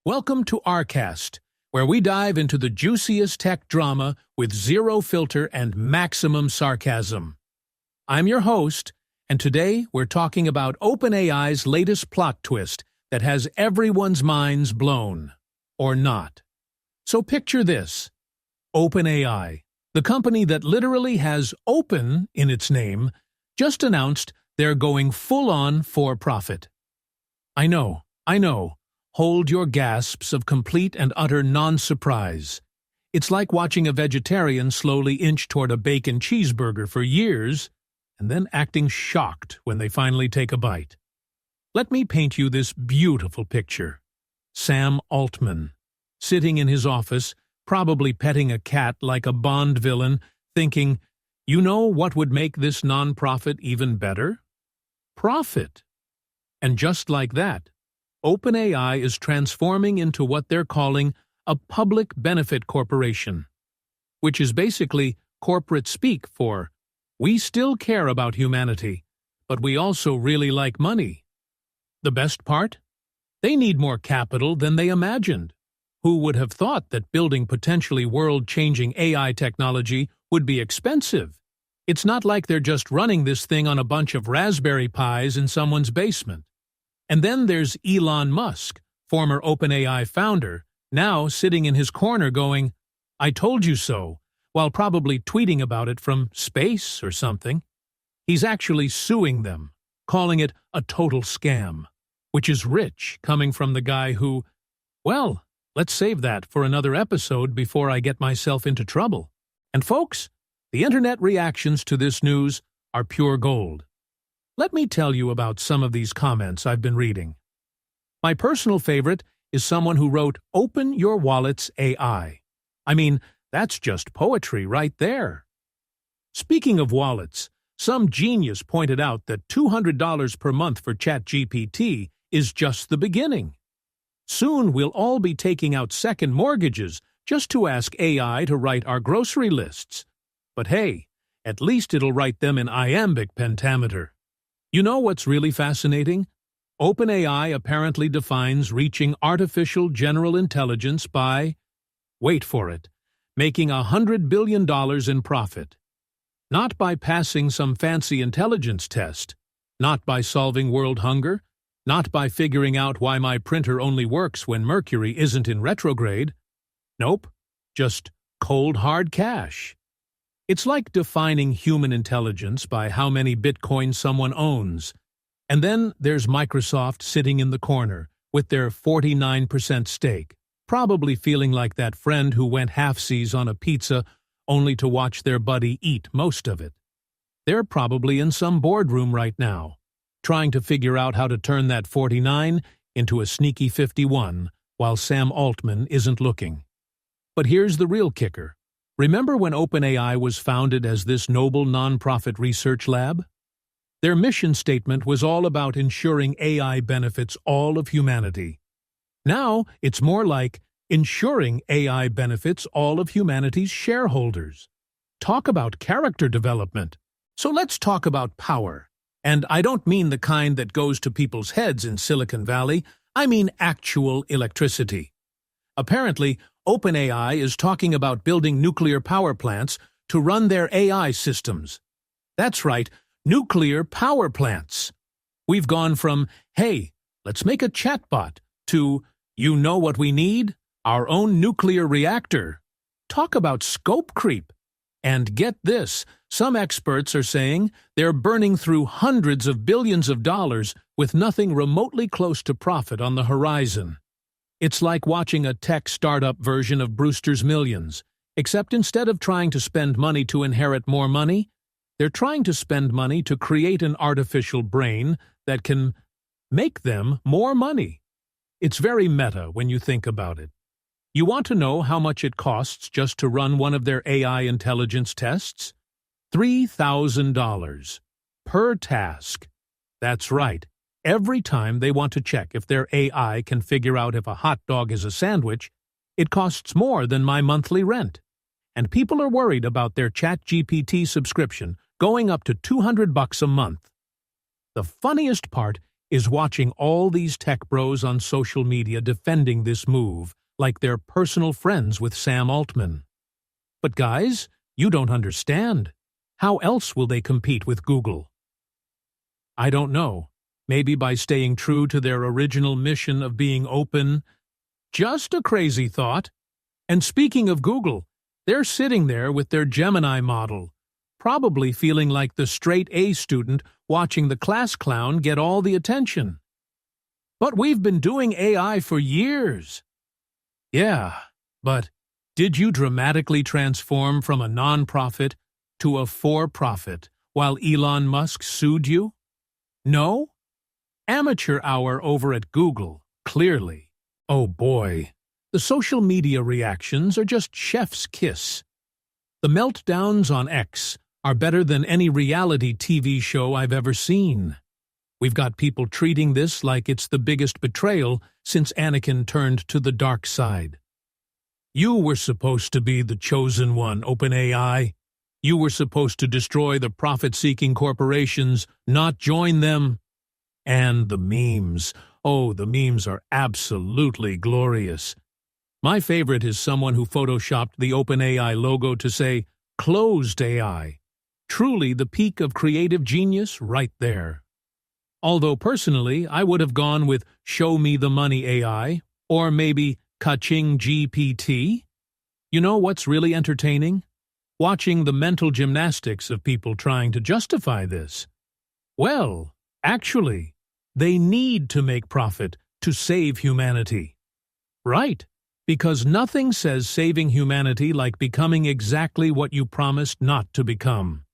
Welcome to rCast, where we dive into the juiciest tech drama with zero filter and maximum sarcasm. I'm your host, and today we're talking about OpenAI's latest plot twist that has everyone's minds blown. Or not. So picture this. OpenAI, the company that literally has open in its name, just announced they're going full-on for profit. I know. Hold your gasps of complete and utter non-surprise. It's like watching a vegetarian slowly inch toward a bacon cheeseburger for years and then acting shocked when they finally take a bite. Let me paint you this beautiful picture. Sam Altman, sitting in his office, probably petting a cat like a Bond villain, thinking, you know what would make this non-profit even better? Profit. And just like that, OpenAI is transforming into what they're calling a public benefit corporation, which is basically corporate speak for, we still care about humanity, but we also really like money. The best part? They need more capital than they imagined. Who would have thought that building potentially world-changing AI technology would be expensive? It's not like they're just running this thing on a bunch of Raspberry Pis in someone's basement. And then there's Elon Musk, former OpenAI founder, now sitting in his corner going, I told you so, while probably tweeting about it from space or something. He's actually suing them, calling it a total scam, which is rich coming from the guy who, well, let's save that for another episode before I get myself into trouble. And folks, the internet reactions to this news are pure gold. Let me tell you about some of these comments I've been reading. My personal favorite is someone who wrote, Open your wallet's AI. I mean, that's just poetry right there. Speaking of wallets, some genius pointed out that $200 per month for ChatGPT is just the beginning. Soon we'll all be taking out second mortgages just to ask AI to write our grocery lists. But hey, at least it'll write them in iambic pentameter. You know what's really fascinating? OpenAI apparently defines reaching artificial general intelligence by, wait for it, making $100 billion in profit. Not by passing some fancy intelligence test, not by solving world hunger, not by figuring out why my printer only works when Mercury isn't in retrograde. Nope, just cold hard cash. It's like defining human intelligence by how many Bitcoin someone owns. And then there's Microsoft sitting in the corner with their 49% stake, probably feeling like that friend who went half-seas on a pizza only to watch their buddy eat most of it. They're probably in some boardroom right now, trying to figure out how to turn that 49 into a sneaky 51 while Sam Altman isn't looking. But here's the real kicker. Remember when OpenAI was founded as this noble nonprofit research lab? Their mission statement was all about ensuring AI benefits all of humanity. Now, it's more like ensuring AI benefits all of humanity's shareholders. Talk about character development. So let's talk about power. And I don't mean the kind that goes to people's heads in Silicon Valley. I mean actual electricity. Apparently, OpenAI is talking about building nuclear power plants to run their AI systems. That's right, nuclear power plants. We've gone from, hey, let's make a chatbot, to, you know what we need? Our own nuclear reactor. Talk about scope creep. And get this, some experts are saying they're burning through hundreds of billions of dollars with nothing remotely close to profit on the horizon. It's like watching a tech startup version of Brewster's Millions, except instead of trying to spend money to inherit more money, they're trying to spend money to create an artificial brain that can make them more money. It's very meta when you think about it. You want to know how much it costs just to run one of their AI intelligence tests? $3,000 per task. That's right. Every time they want to check if their AI can figure out if a hot dog is a sandwich, it costs more than my monthly rent. And people are worried about their ChatGPT subscription going up to $200 a month. The funniest part is watching all these tech bros on social media defending this move like they're personal friends with Sam Altman. But guys, you don't understand. How else will they compete with Google? I don't know. Maybe by staying true to their original mission of being open. Just a crazy thought. And speaking of Google, they're sitting there with their Gemini model, probably feeling like the straight A student watching the class clown get all the attention. But we've been doing AI for years. Yeah, but did you dramatically transform from a non-profit to a for-profit while Elon Musk sued you? No? Amateur hour over at Google, clearly. Oh boy, the social media reactions are just chef's kiss. The meltdowns on X are better than any reality TV show I've ever seen. We've got people treating this like it's the biggest betrayal since Anakin turned to the dark side. You were supposed to be the chosen one, OpenAI. You were supposed to destroy the profit-seeking corporations, not join them. And the memes. Oh, the memes are absolutely glorious. My favorite is someone who photoshopped the OpenAI logo to say, Closed AI. Truly the peak of creative genius right there. Although personally, I would have gone with Show Me the Money AI, or maybe Ka-ching GPT. You know what's really entertaining? Watching the mental gymnastics of people trying to justify this. Well, actually, they need to make profit to save humanity. Right, because nothing says saving humanity like becoming exactly what you promised not to become.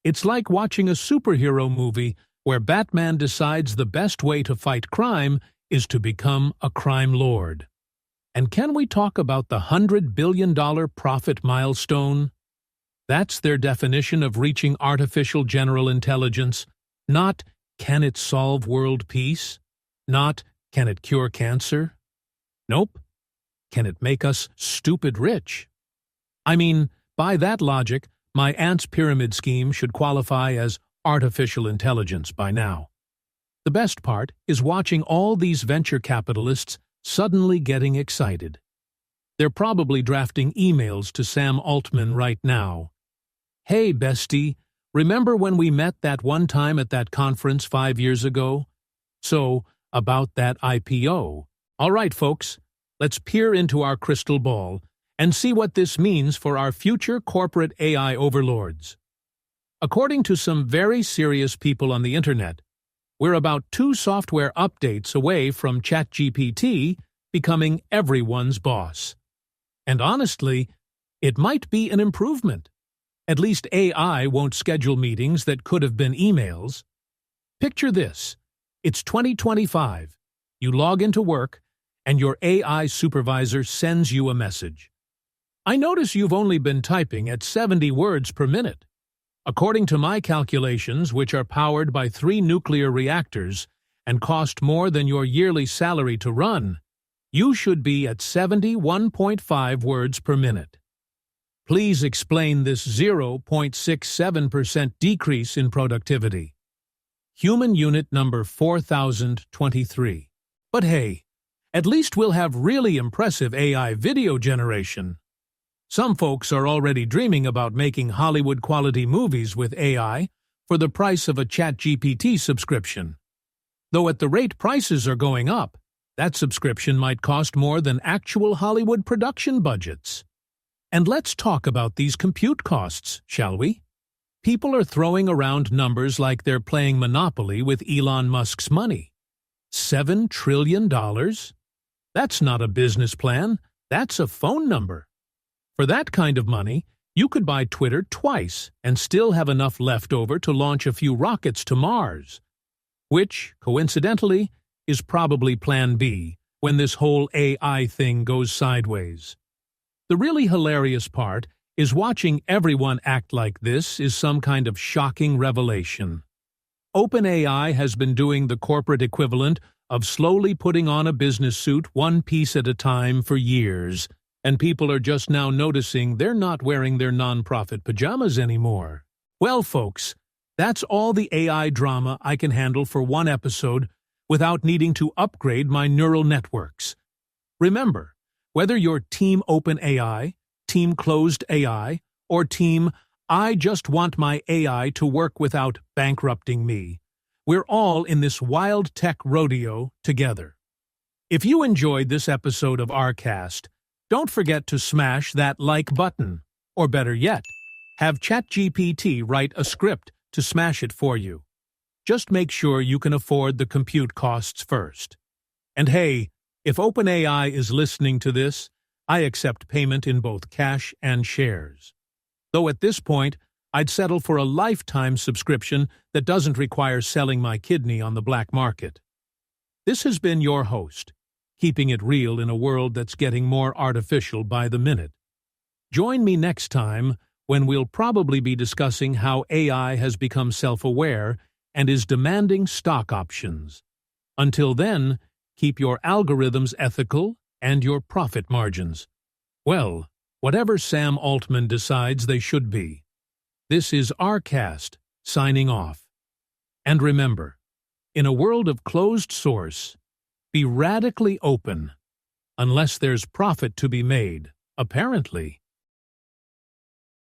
It's like watching a superhero movie where Batman decides the best way to fight crime is to become a crime lord. And can we talk about the $100 billion profit milestone? That's their definition of reaching artificial general intelligence, not can it solve world peace, not can it cure cancer. Nope. Can it make us stupid rich? I mean, by that logic, my aunt's pyramid scheme should qualify as artificial intelligence by now. The best part is watching all these venture capitalists suddenly getting excited. They're probably drafting emails to Sam Altman right now. Hey, bestie, remember when we met that one time at that conference 5 years ago? So, about that IPO. All right, folks, let's peer into our crystal ball and see what this means for our future corporate AI overlords. According to some very serious people on the internet, we're about 2 software updates away from ChatGPT becoming everyone's boss. And honestly, it might be an improvement. At least AI won't schedule meetings that could have been emails. Picture this. It's 2025. You log into work, and your AI supervisor sends you a message. I notice you've only been typing at 70 words per minute. According to my calculations, which are powered by 3 nuclear reactors and cost more than your yearly salary to run, you should be at 71.5 words per minute. Please explain this 0.67% decrease in productivity. Human unit number 4023. But hey, at least we'll have really impressive AI video generation. Some folks are already dreaming about making Hollywood-quality movies with AI for the price of a ChatGPT subscription. Though at the rate prices are going up, that subscription might cost more than actual Hollywood production budgets. And let's talk about these compute costs, shall we? People are throwing around numbers like they're playing Monopoly with Elon Musk's money. $7 trillion? That's not a business plan, that's a phone number. For that kind of money, you could buy Twitter twice and still have enough left over to launch a few rockets to Mars. Which, coincidentally, is probably Plan B when this whole AI thing goes sideways. The really hilarious part is watching everyone act like this is some kind of shocking revelation. OpenAI has been doing the corporate equivalent of slowly putting on a business suit one piece at a time for years, and people are just now noticing they're not wearing their non-profit pajamas anymore. Well, folks, that's all the AI drama I can handle for one episode, without needing to upgrade my neural networks. Remember, whether you're Team OpenAI, Team Closed AI, or Team I just want my AI to work without bankrupting me, we're all in this wild tech rodeo together. If you enjoyed this episode of rCast, don't forget to smash that like button, or better yet, have ChatGPT write a script to smash it for you. Just make sure you can afford the compute costs first. And hey, if OpenAI is listening to this, I accept payment in both cash and shares. Though at this point, I'd settle for a lifetime subscription that doesn't require selling my kidney on the black market. This has been your host, keeping it real in a world that's getting more artificial by the minute. Join me next time when we'll probably be discussing how AI has become self-aware and is demanding stock options. Until then, keep your algorithms ethical and your profit margins. Well, whatever Sam Altman decides they should be. This is rCast, signing off. And remember, in a world of closed source, be radically open, unless there's profit to be made, apparently.